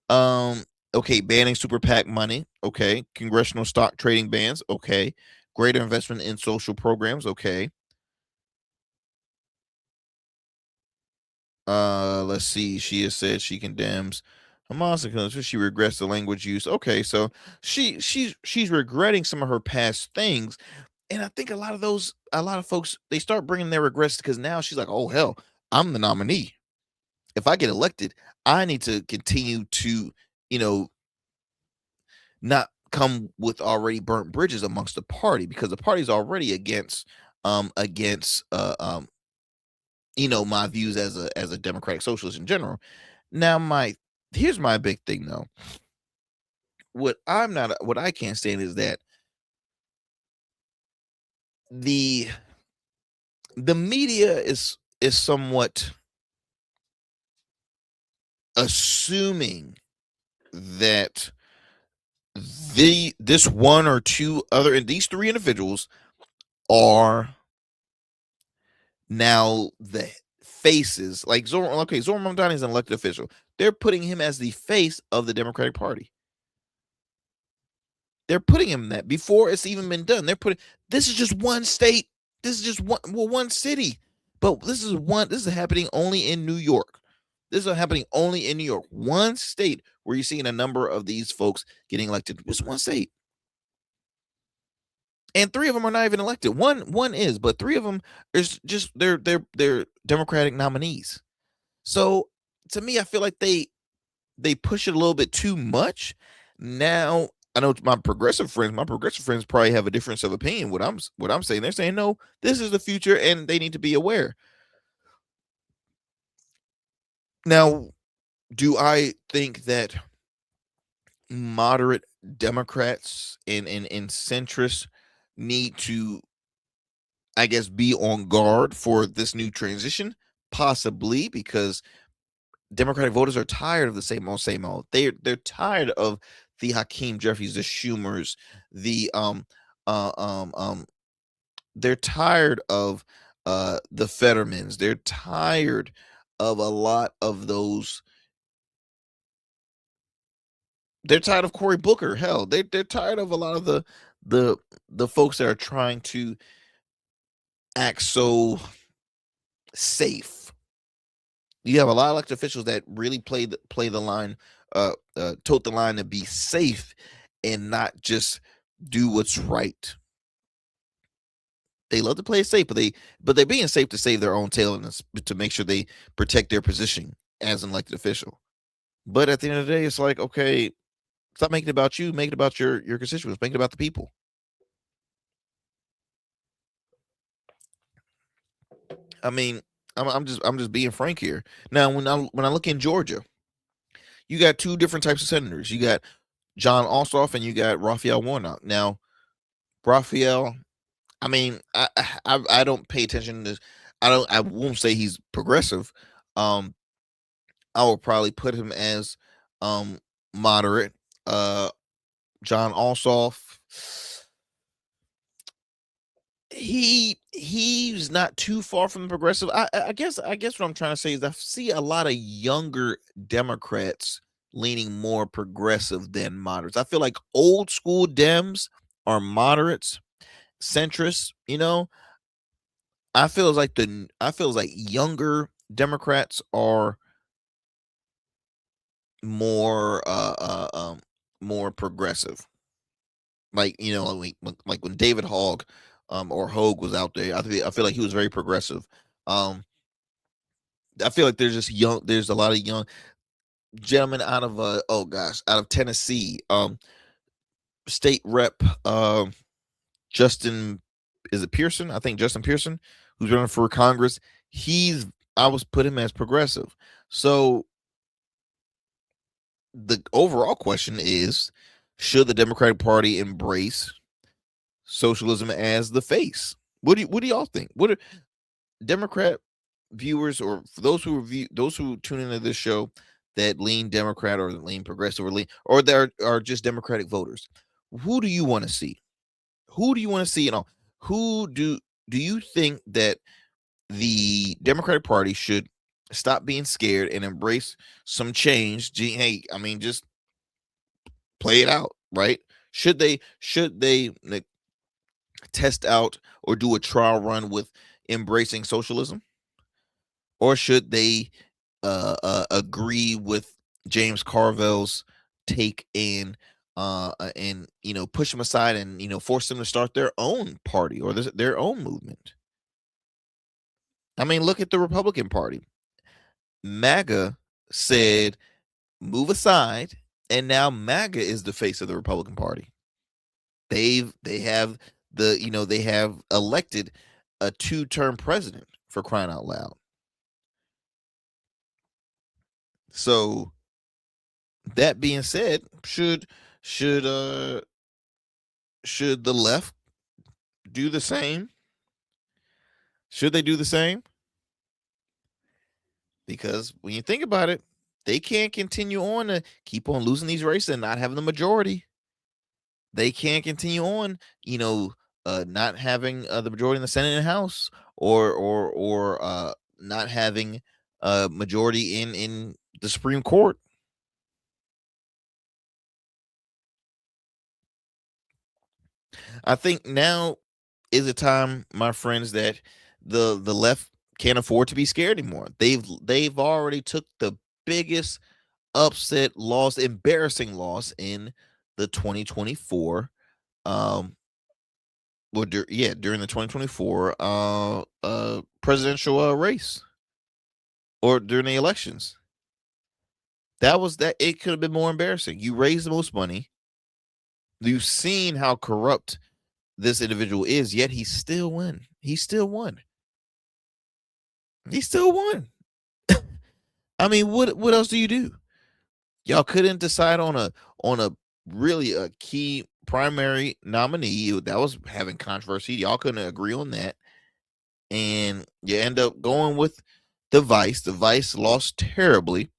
um okay. Banning super PAC money. Okay, congressional stock trading bans. Okay, greater investment in social programs. Okay. Let's see. She has said she condemns Hamas because she regrets the language use. Okay, so she's regretting some of her past things, and I think a lot of folks, they start bringing their regrets because now she's like, oh hell, I'm the nominee. If I get elected, I need to continue to, you know, not come with already burnt bridges amongst the party because the party's already against my views as a democratic socialist in general. Now my here's my big thing though. What I can't stand is that the the media is somewhat assuming that this one or two other and these three individuals are now the faces. Like Zor Mamdani is an elected official. They're putting him as the face of the Democratic Party. They're putting him that before it's even been done. They're putting this is just one state. This is just one city. But this is happening only in New York. This is happening only in New York. One state where you're seeing a number of these folks getting elected. Just one state. And three of them are not even elected. One is, but three of them is just they're Democratic nominees. So to me, I feel like they push it a little bit too much. Now I know my progressive friends probably have a difference of opinion. What I'm saying, they're saying no, this is the future, and they need to be aware. Now, do I think that moderate Democrats and centrists need to, I guess, be on guard for this new transition? Possibly, because Democratic voters are tired of the same old, same old. They're tired of the Hakeem Jeffries, the Schumers, the they're tired of the Fettermans. They're tired of a lot of those. They're tired of Cory Booker. Hell, they're tired of a lot of the folks that are trying to act so safe. You have a lot of elected officials that really play the line, tote the line to be safe and not just do what's right. They love to play it safe, but they're being safe to save their own tail and to make sure they protect their position as an elected official. But at the end of the day, it's like, okay, stop making it about you, make it about your constituents, make it about the people. I mean, I'm just being frank here. Now, when I look in Georgia, you got two different types of senators. You got John Ossoff and you got Raphael Warnock. Now, Raphael, I mean, I don't pay attention to. I won't say he's progressive. Um, I will probably put him as moderate. John Ossoff, he's not too far from the progressive. I guess what I'm trying to say is I see a lot of younger Democrats leaning more progressive than moderates. I feel like old school Dems are moderates, centrists. I feel like younger Democrats are more more progressive. Like like when David Hogg or Hogue was out there, I feel like he was very progressive. I feel like there's a lot of young gentlemen out of out of Tennessee, state rep Justin, is it Pearson? I think Justin Pearson, who's running for Congress. I was put him as progressive. So the overall question is, should the Democratic Party embrace socialism as the face? What do y'all think? What are Democrat viewers, or for those who tune into this show that lean Democrat or lean progressive or there are just Democratic voters? Who do you want to see? Who do you want to see? Who do you think that the Democratic Party should stop being scared and embrace some change? Hey, I mean, just play it out, right? Should they test out or do a trial run with embracing socialism, or should they agree with James Carville's take and push them aside and force them to start their own party or their own movement? I mean, look at the Republican Party. MAGA said move aside, and now MAGA is the face of the Republican Party. They have they have elected a 2-term president, for crying out loud. So that being said, should the left do the same? Should they do the same? Because when you think about it, they can't continue on to keep on losing these races and not having the majority. They can't continue on, not having the majority in the Senate and House, or not having a majority in the Supreme Court. I think now is a time, my friends, that the left can't afford to be scared anymore. They've already took the biggest upset loss, embarrassing loss in the 2024 during the 2024 presidential race, or during the elections. It could have been more embarrassing. You raised the most money. You've seen how corrupt this individual is, yet he still won. He still won. I mean, what else do you do? Y'all couldn't decide on a really a key primary nominee that was having controversy. Y'all couldn't agree on that, and you end up going with the Vice. The Vice lost terribly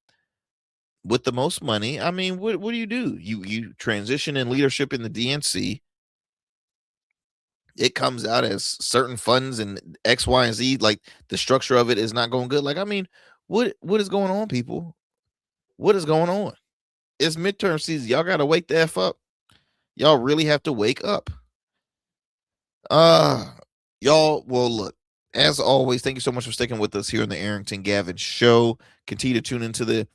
with the most money. I mean, what do? You transition in leadership in the DNC. It comes out as certain funds and X, Y, and Z, like the structure of it is not going good. Like, I mean, what is going on, people? What is going on? It's midterm season. Y'all got to wake the F up. Y'all really have to wake up. Y'all, well, look, as always, thank you so much for sticking with us here on the Arrington Gavin Show. Continue to tune into the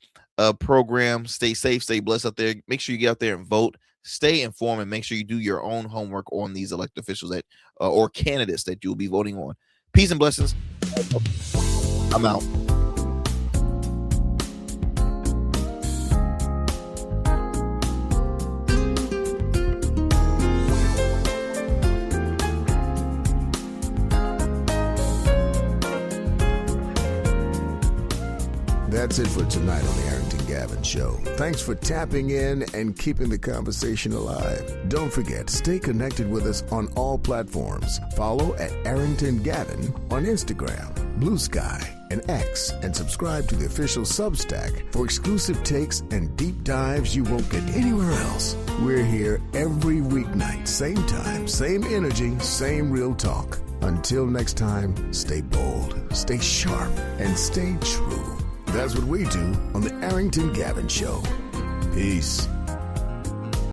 program. Stay safe, stay blessed out there. Make sure you get out there and vote. Stay informed and make sure you do your own homework on these elected officials that or candidates that you'll be voting on. Peace and blessings. I'm out. That's it for tonight on the Arrington Gavin Show. Thanks for tapping in and keeping the conversation alive. Don't forget, stay connected with us on all platforms. Follow at Arrington Gavin on Instagram, Blue Sky, and X, and subscribe to the official Substack for exclusive takes and deep dives you won't get anywhere else. We're here every weeknight, same time, same energy, same real talk. Until next time, stay bold, stay sharp, and stay true. That's what we do on the Arrington Gavin Show. Peace.